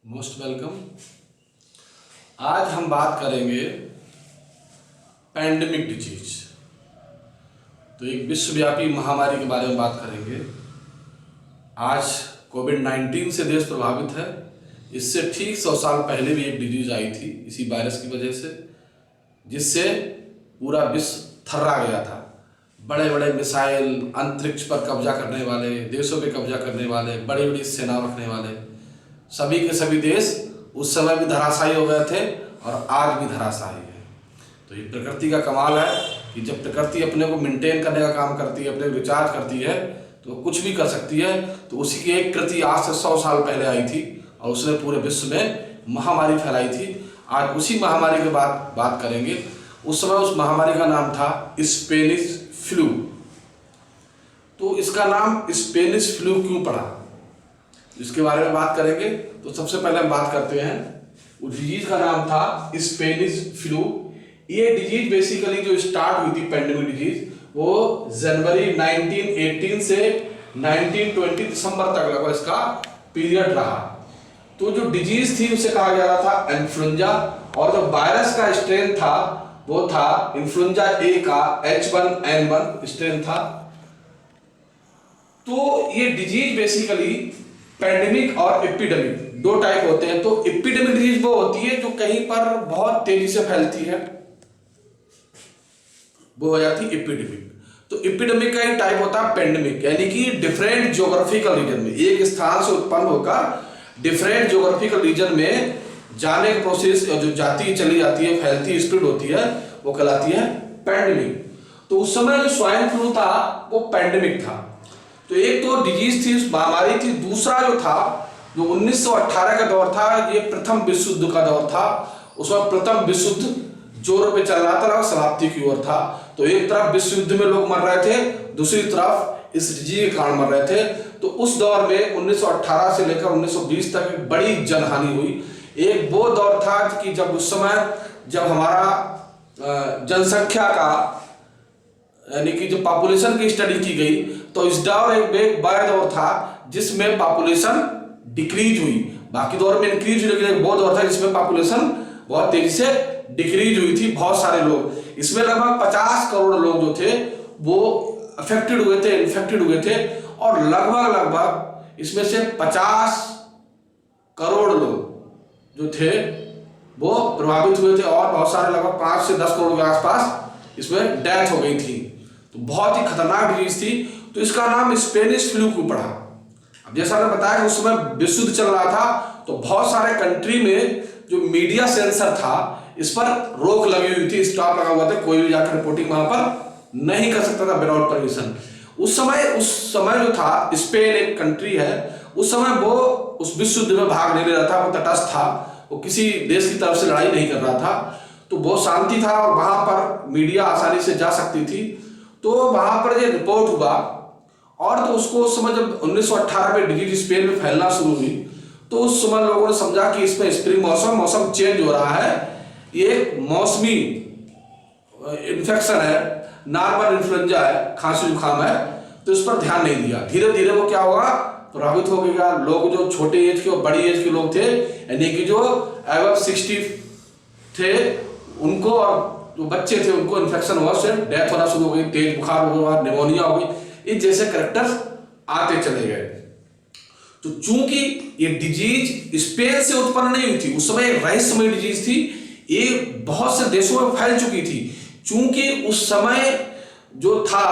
Most welcome. आज हम बात करेंगे पैंडेमिक डिजीज। तो एक विश्वव्यापी महामारी के बारे में बात करेंगे। आज कोविड-19 से देश प्रभावित है। इससे ठीक 100 साल पहले भी एक डिजीज आई थी इसी वायरस की वजह से, जिससे पूरा विश्व थर्रा गया था। बड़े बड़े मिसाइल, अंतरिक्ष पर कब्जा करने वाले, देशों पे कब्जा करने वाले, बड़ी बड़ी सेना रखने वाले सभी के सभी देश उस समय भी धराशायी हो गए थे और आज भी धराशायी है। तो ये प्रकृति का कमाल है कि जब प्रकृति अपने को मेंटेन करने का काम करती है, अपने को रिचार्ज करती है, तो कुछ भी कर सकती है। तो उसी की एक कृति आज से 100 साल पहले आई थी और उसने पूरे विश्व में महामारी फैलाई थी। आज उसी महामारी की बात करेंगे। उस समय उस महामारी का नाम था स्पेनिश फ्लू। तो इसका नाम स्पेनिश फ्लू क्यों पड़ा, इसके बारे में बात करेंगे। तो सबसे पहले हम बात करते हैं, उस डिजीज का नाम था स्पेनिश फ्लू। ये डिजीज बेसिकली जो स्टार्ट हुई थी पैंडेमिक डिजीज, वो जनवरी 1918 से 1920 दिसंबर तक लगभग इसका पीरियड रहा। तो जो डिजीज थी उसे कहा जा रहा था इन्फ्लुएंजा, और जो वायरस का स्ट्रेन था वो था इन्फ्लुएंजा ए का H1N1 स्ट्रेन था। तो ये डिजीज बेसिकली पैंडेमिक और एपिडेमिक दो टाइप होते हैं। तो एपिडेमिक डिजीज वो होती है जो कहीं पर बहुत तेजी से फैलती है, वो हो जाती है एपिडेमिक। तो एपिडेमिक का ही टाइप होता है पैंडेमिक, यानी कि डिफरेंट ज्योग्राफिकल रीजन में, एक स्थान से उत्पन्न होकर डिफरेंट ज्योग्राफिकल रीजन में जाने की प्रोसेस, जो जाती चली जाती है, फैलती स्प्रेड होती है, वो कहलाती है पैंडेमिक। तो उस समय जो स्वाइन फ्लू था वो पैंडेमिक था। तो एक तो डिजीज थी, महामारी थी। दूसरा जो था, जो 1918 का दौर था, ये प्रथम विश्व युद्ध का दौर था। उसमें प्रथम विश्व युद्ध जोरों पे चल रहा था, समाप्ति की ओर था। तो एक तरफ विश्व युद्ध में लोग मर रहे थे, दूसरी तरफ इस डिजीज के कारण मर रहे थे। तो उस दौर में 1918 से लेकर 1920 तक एक बड़ी जनहानि हुई। एक वो दौर था कि जब उस समय जब हमारा जनसंख्या का, यानी कि जो पॉपुलेशन की स्टडी की गई, तो इस दौर एक बड़ा दौर था जिसमें पॉपुलेशन डिक्रीज हुई। बाकी दौर में इंक्रीज हुई, लेकिन वो दौर था जिसमें पॉपुलेशन बहुत तेजी से डिक्रीज हुई थी। बहुत सारे लोग, इसमें लगभग 50 करोड़ लोग जो थे वो अफेक्टेड हुए थे, इन्फेक्टेड हुए थे। और लगभग इसमें से 50 करोड़ लोग जो थे वो प्रभावित हुए थे, और बहुत सारे लगभग 5 से 10 करोड़ के आसपास इसमें डेथ हो गई थी। तो बहुत ही खतरनाक डिजीज थी। तो इसका नाम स्पेनिश फ्लू क्यों पड़ा? अब जैसा मैंने बताया कि उस समय विश्व युद्ध चल रहा था, तो बहुत सारे कंट्री में जो मीडिया सेंसर था इस पर रोक लगी हुई थी, स्टॉप लगा हुआ था। कोई भी जाकर रिपोर्टिंग वहां पर नहीं कर सकता था विदाउट परमिशन। उस समय जो था, स्पेन एक कंट्री है, उस समय वो उस विश्व युद्ध में भाग नहीं ले रहा था, वो तटस्थ था, वो किसी देश की तरफ से लड़ाई नहीं कर रहा था। तो बहुत शांति था और वहां पर मीडिया आसानी से जा सकती थी। तो वहां पर ये रिपोर्ट हुआ, और तो उसको उस समय जब 1918 में डिजीज स्पेन में फैलना शुरू हुई, तो उस समय लोगों ने समझा कि इसमें स्प्रिंग मौसम चेंज हो रहा है, ये एक मौसमी इन्फेक्शन है, नॉर्मल इन्फ्लुएंजा है, खांसी जुकाम है। तो इस पर ध्यान नहीं दिया। धीरे धीरे वो क्या होगा, प्रभावित हो गया। लोग जो छोटे एज के और बड़ी एज के लोग थे, यानी कि जो एबव 60 थे उनको, और जो बच्चे थे उनको इन्फेक्शन हुआ, उससे डेथ होना शुरू हो गई, तेज बुखार हो गया, निमोनिया हो गई, इस जैसे कैरेक्टर्स आते चले गए। तो चूंकि ये डिजीज स्पेन से उत्पन्न नहीं हुई थी, उस समय एक रहस्यमय डिजीज थी, ये बहुत से देशों में फैल चुकी थी। चूंकि उस समय जो था,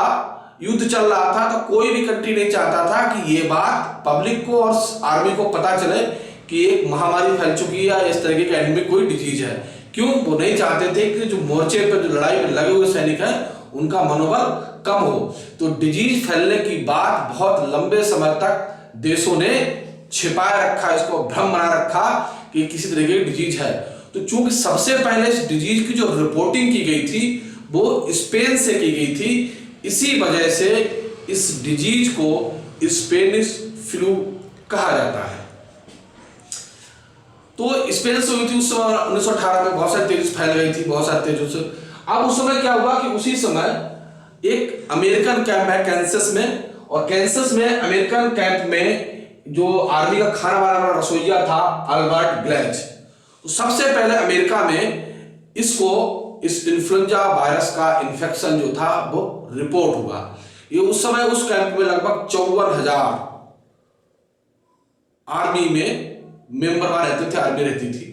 युद्ध चल रहा था, तो कोई भी कंट्री नहीं चाहता था कि ये बात पब्लिक को और आर्मी को पता चले कि एक महामारी फैल चुकी है या इस तरीके का एंडेमिक कोई डिजीज है। क्यों? वो नहीं चाहते थे कि जो मोर्चे पर जो लड़ाई में लगे हुए सैनिक हैं उनका मनोबल कम हो। तो डिजीज फैलने की बात बहुत लंबे समय तक देशों ने छिपाए रखा, इसको भ्रम बना रखा कि किसी तरीके की डिजीज है। तो चूंकि सबसे पहले इस डिजीज की जो रिपोर्टिंग की गई थी वो स्पेन से की गई थी, इसी वजह से इस डिजीज को स्पेनिश फ्लू कहा जाता है। तो स्पेन से हुई थी उस समय 1918 में, बहुत सारी तेजी से फैल गई थी, बहुत सारे तेजों से। अब उस समय क्या हुआ कि उसी समय एक अमेरिकन कैंप है कैंसस में, और कैंसस में अमेरिकन कैंप में जो आर्मी का खाना बनाने वाला रसोइया था अल्बर्ट ग्लेच, तो सबसे पहले अमेरिका में इस इन्फ्लुएंजा वायरस का इन्फेक्शन जो था वो रिपोर्ट हुआ। ये उस समय उस कैंप में लगभग 54,000 आर्मी में मेंबर वहां रहते थे, आर्मी रहती थी,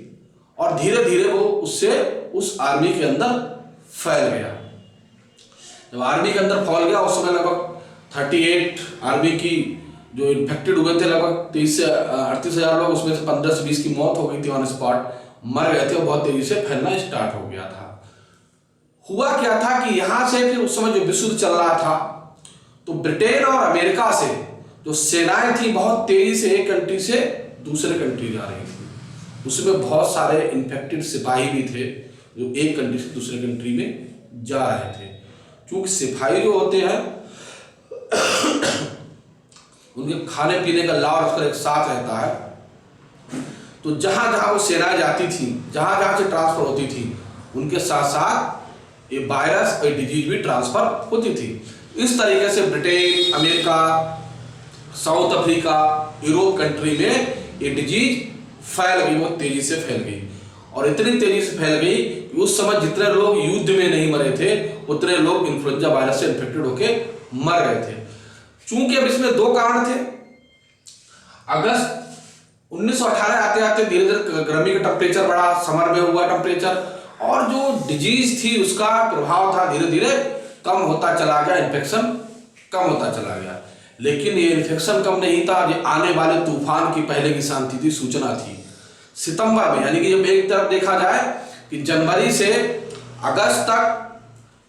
और धीरे धीरे वो उससे उस आर्मी के अंदर फैल गया। जब आर्मी के अंदर फैल गया उस समय लगभग 38 आर्मी की जो इन्फेक्टेड हुए थे, लगभग 30 से 38,000 लोग, उसमें से 15 से 20 की मौत हो गई थी, ऑन स्पॉट मर गए थे, और बहुत तेजी से फैलना स्टार्ट हो गया था। हुआ क्या था कि यहां से फिर उस समय जो विश्व युद्ध चल रहा था, तो ब्रिटेन और अमेरिका से जो सेनाएं थी बहुत तेजी से एक कंट्री से दूसरे कंट्री जा रही थी। उसमें बहुत सारे इन्फेक्टेड सिपाही भी थे जो एक कंट्री से दूसरे कंट्री में जा रहे थे। क्योंकि सिपाही जो होते हैं उनके खाने पीने का लाभ उसका एक साथ रहता है, तो जहां जहां वो सेनाएं जाती थी, जहां जहां से ट्रांसफर होती थी, उनके साथ साथ ये वायरस और डिजीज भी ट्रांसफर होती थी। इस तरीके से Britain, America, south Africa, Europe country में ये डिजीज फैल गई, बहुत तेजी से फैल गई, और इतनी तेजी से फैल गई कि उस समय जितने लोग युद्ध में नहीं मरे थे उतने लोग इन्फ्लुएंजा वायरस से इन्फेक्टेड होके मर गए थे। चूंकि अब इसमें दो कारण थे। अगस्त 1918 आते आते धीरे धीरे गर्मी का टेम्परेचर बढ़ा, समर में हुआ टेम्परेचर, और जो डिजीज थी उसका प्रभाव था धीरे धीरे कम होता चला गया, इन्फेक्शन कम होता चला गया। लेकिन ये इन्फेक्शन कम नहीं था, ये आने वाले तूफान की पहले की शांति थी, सूचना थी। सितंबर में, यानी कि जब एक तरफ देखा जाए कि जनवरी से अगस्त तक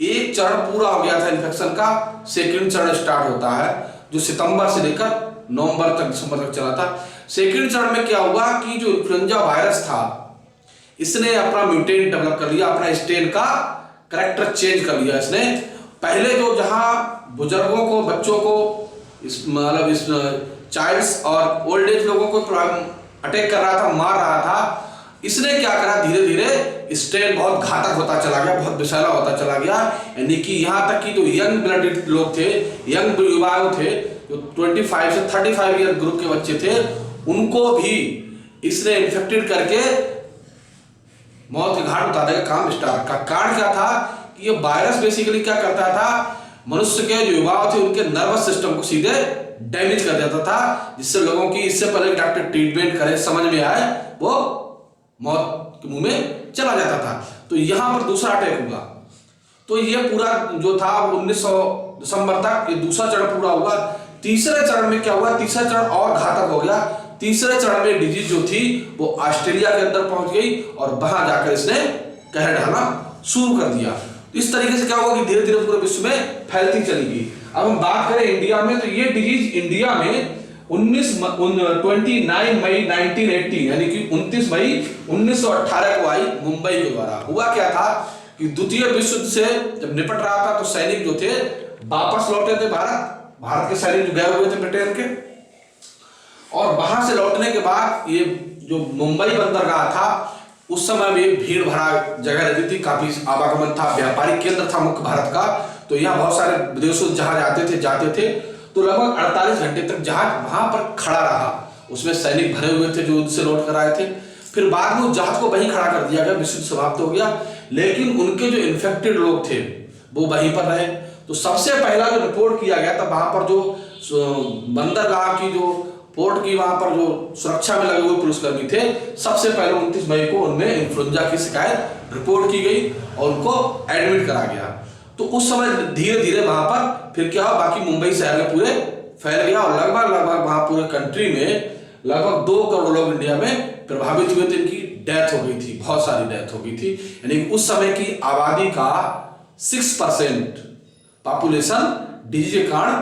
एक चरण पूरा हो गया था इन्फेक्शन का, सेकंड चरण स्टार्ट होता है जो सितंबर से लेकर नवंबर तक, दिसंबर तक चला था। सेकंड चरण में क्या हुआ कि जो इन्फ्लुएंजा वायरस था इसने अपना म्यूटेंट डेवलप कर लिया, अपना स्ट्रेन का कैरेक्टर चेंज कर लिया इसने। पहले जो जहां बुजुर्गों को, बच्चों को, इस चाइल्ड्स और ओल्ड एज लोगों को अटैक कर रहा था, मार रहा था, इसने क्या करा, धीरे धीरे स्ट्रेन बहुत घातक होता चला गया, बहुत विषैला होता चला गया। यानी कि यहाँ तक कि जो यंग ब्लडेड लोग थे, यंग युवा थे, जो 25 से 35 ईयर ग्रुप के बच्चे थे, उनको भी इसने इन्फेक्टेड करके मौत के घाट उतारने का काम स्टार्ट का। कारण क्या था कि ये वायरस बेसिकली क्या करता था, मनुष्य के जो युवा थे उनके नर्वस सिस्टम को सीधे डैमेज कर देता था, जिससे लोगों की इससे पहले डॉक्टर ट्रीटमेंट करे, समझ में आए, वो मौत के मुंह में चला जाता था। तो यहां पर दूसरा अटैक हुआ, तो ये पूरा जो था 1900 दिसंबर तक ये दूसरा चरण पूरा हुआ। तीसरे चरण में क्या हुआ, तीसरा चरण और घातक हो गया। तीसरे चरण में डिजीज जो थी वो ऑस्ट्रेलिया के अंदर पहुंच गई और वहां जाकर इसने कहर ढालना शुरू कर दिया। इस तरीके से क्या हुआ कि धीरे धीरे पूरे विश्व में फैलती चली गई। अब हम बात करें इंडिया में, तो ये डिजीज इंडिया में 29 मई 1918 यानी कि 29 मई 1918 को आई, मुंबई के द्वारा। हुआ क्या था कि द्वितीय विश्व युद्ध से जब निपट रहा था तो सैनिक जो थे वापस लौटे थे भारत के सैनिक जो गए हुए थे ब्रिटेन के, और वहां से लौटने के बाद ये जो मुंबई बंदरगाह था उस समय भी भीड़ भरा जगह रहती थी, काफी आवागमन था, व्यापारिक केंद्र था मुख्य भारत का, तो यहाँ बहुत सारे विदेशों से जहाज जाते थे। तो लगभग 48 घंटे तक जहाज वहां पर खड़ा रहा, उसमें सैनिक भरे हुए थे जो युद्ध से लौट कर आए थे। फिर बाद में उस जहाज को वहीं खड़ा कर दिया गया, विश्व समाप्त हो गया, लेकिन उनके जो इन्फेक्टेड लोग थे वो वहीं पर रहे। तो सबसे पहला जो रिपोर्ट किया गया था वहां पर जो बंदरगाह की जो पोर्ट की वहां पर जो सुरक्षा में लगे हुए पुलिसकर्मी थे, सबसे पहले 29 मई को उनमें इन्फ्लुएंजा की शिकायत रिपोर्ट की गई और उनको एडमिट करा गया। तो उस समय धीरे धीरे वहां पर फिर क्या, बाकी मुंबई शहर में पूरे फैल गया और लगभग वहां पूरे कंट्री में लगभग 2 करोड़ लोग इंडिया में प्रभावित हुए थे, इनकी डेथ हो गई थी, बहुत सारी डेथ हो गई थी। यानी उस समय की आबादी का 6% पॉपुलेशन डिजीज के कारण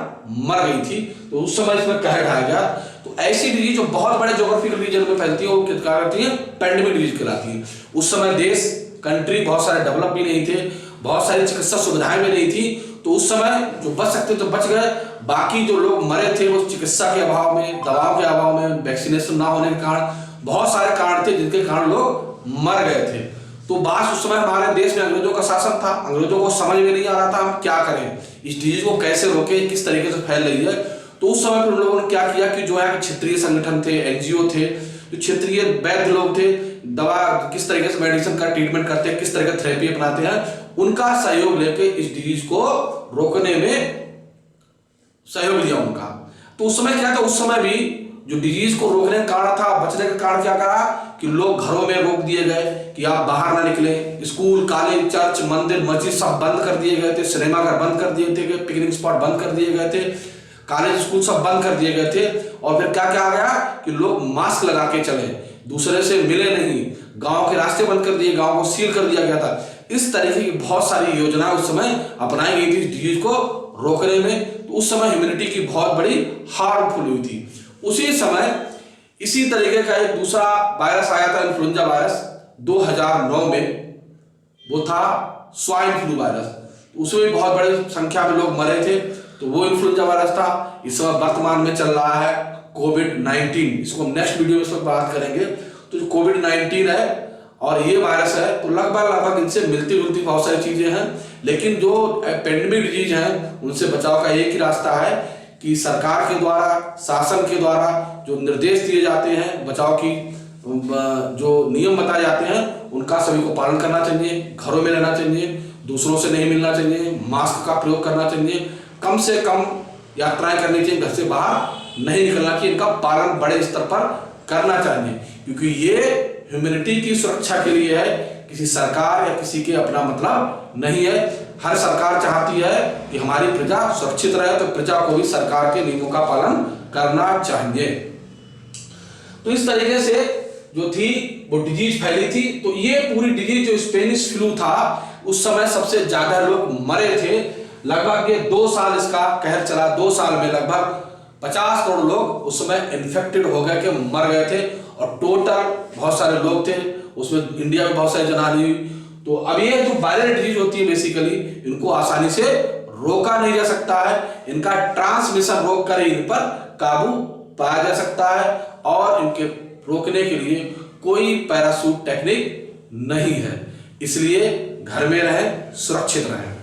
मर गई थी। तो उस समय इसमें कहर ढाया गया। तो ऐसी डिजीज जो बहुत बड़े ज्योग्राफिकल रीजन में फैलती है वो क्या कहती है, पैंडेमिक डिजीज कहलाती है। उस समय देश कंट्री बहुत सारे डेवलप भी नहीं थे, बहुत सारी चिकित्सा सुविधाएं भी नहीं थी, तो उस समय जो बच सकते तो बच गए, बाकी जो लोग मरे थे वो चिकित्सा के अभाव में, दवाओं के अभाव में, वैक्सीनेशन ना होने के कारण, बहुत सारे कारण थे जिनके कारण लोग मर गए थे। तो बात उस समय हमारे देश में अंग्रेजों का शासन था, अंग्रेजों को समझ में नहीं आ रहा था हम क्या करें, इस डिजीज को कैसे रोकें, किस तरीके से फैल रही है। तो उस समय पर उन लोगों ने क्या किया कि जो यहाँ के क्षेत्रीय संगठन थे, एनजीओ थे, जो क्षेत्रीय वैद्य लोग थे, दवा किस तरीके से मेडिसिन का ट्रीटमेंट करते हैं, किस तरह का थेरेपी अपनाते हैं, उनका सहयोग लेके इस डिजीज को रोकने में सहयोग लिया उनका। तो उस समय क्या था, उस समय भी जो डिजीज को रोकने का कारण था, बचने का कारण क्या करा कि लोग घरों में रोक दिए गए कि आप बाहर ना निकलें, स्कूल, कॉलेज, चर्च, मंदिर, मस्जिद सब बंद कर दिए गए थे, सिनेमा घर बंद कर दिए थे, पिकनिक स्पॉट बंद कर दिए गए थे, कॉलेज स्कूल सब बंद कर दिए गए थे। और फिर क्या क्या आ गया कि लोग मास्क लगा के चले, दूसरे से मिले नहीं, गांव के रास्ते बंद कर दिए, गांव को सील कर दिया गया था। इस तरीके की बहुत सारी योजनाएं उस समय अपनाई गई थी डिजीज को रोकने में। तो उस समय ह्यूमैनिटी की बहुत बड़ी हार्मफुल हुई थी। उसी समय इसी तरीके का एक दूसरा वायरस आया था, इन्फ्लुएंजा वायरस 2009 में, वो था स्वाइन फ्लू वायरस। उसमें बहुत बड़ी संख्या में लोग मरे थे, तो वो इन्फ्लुएंजा वायरस था। इस समय वर्तमान में चल रहा है कोविड-19, इसको हम नेक्स्ट वीडियो में इस पर बात करेंगे। तो जो कोविड-19 है और ये वायरस है, तो लगभग इनसे मिलती जुलती बहुत सारी चीजें हैं, लेकिन जो पेंडेमिक डिजीज हैं उनसे बचाव का एक ही रास्ता है कि सरकार के द्वारा, शासन के द्वारा जो निर्देश दिए जाते हैं, बचाव की जो नियम बताए जाते हैं, उनका सभी को पालन करना चाहिए, घरों में रहना चाहिए, दूसरों से नहीं मिलना चाहिए, मास्क का प्रयोग करना चाहिए, कम से कम यात्राएं करनी चाहिए, घर से बाहर नहीं निकलना चाहिए, इनका पालन बड़े स्तर पर करना चाहिए, क्योंकि ये ह्यूमैनिटी की सुरक्षा के लिए है, किसी सरकार या किसी के अपना मतलब नहीं है। हर सरकार चाहती है कि हमारी प्रजा सुरक्षित रहे, तो प्रजा को भी सरकार के नियमों का पालन करना चाहिए। तो इस तरीके से जो थी वो डिजीज फैली थी। तो ये पूरी डिजीज जो स्पेनिश फ्लू था, उस समय सबसे ज्यादा लोग मरे थे। लगभग ये 2 साल इसका कहर चला। 2 साल में लगभग 50 करोड़ लोग उस समय इन्फेक्टेड हो गए के मर गए थे, और टोटल बहुत सारे लोग थे उसमें, इंडिया में बहुत सारी जनहानि हुई। तो अब ये जो वायरल डिजीज होती है बेसिकली, इनको आसानी से रोका नहीं जा सकता है, इनका ट्रांसमिशन रोक कर ही इन पर काबू पाया जा सकता है, और इनके रोकने के लिए कोई पैराशूट टेक्निक नहीं है। इसलिए घर में रहें, सुरक्षित रहें।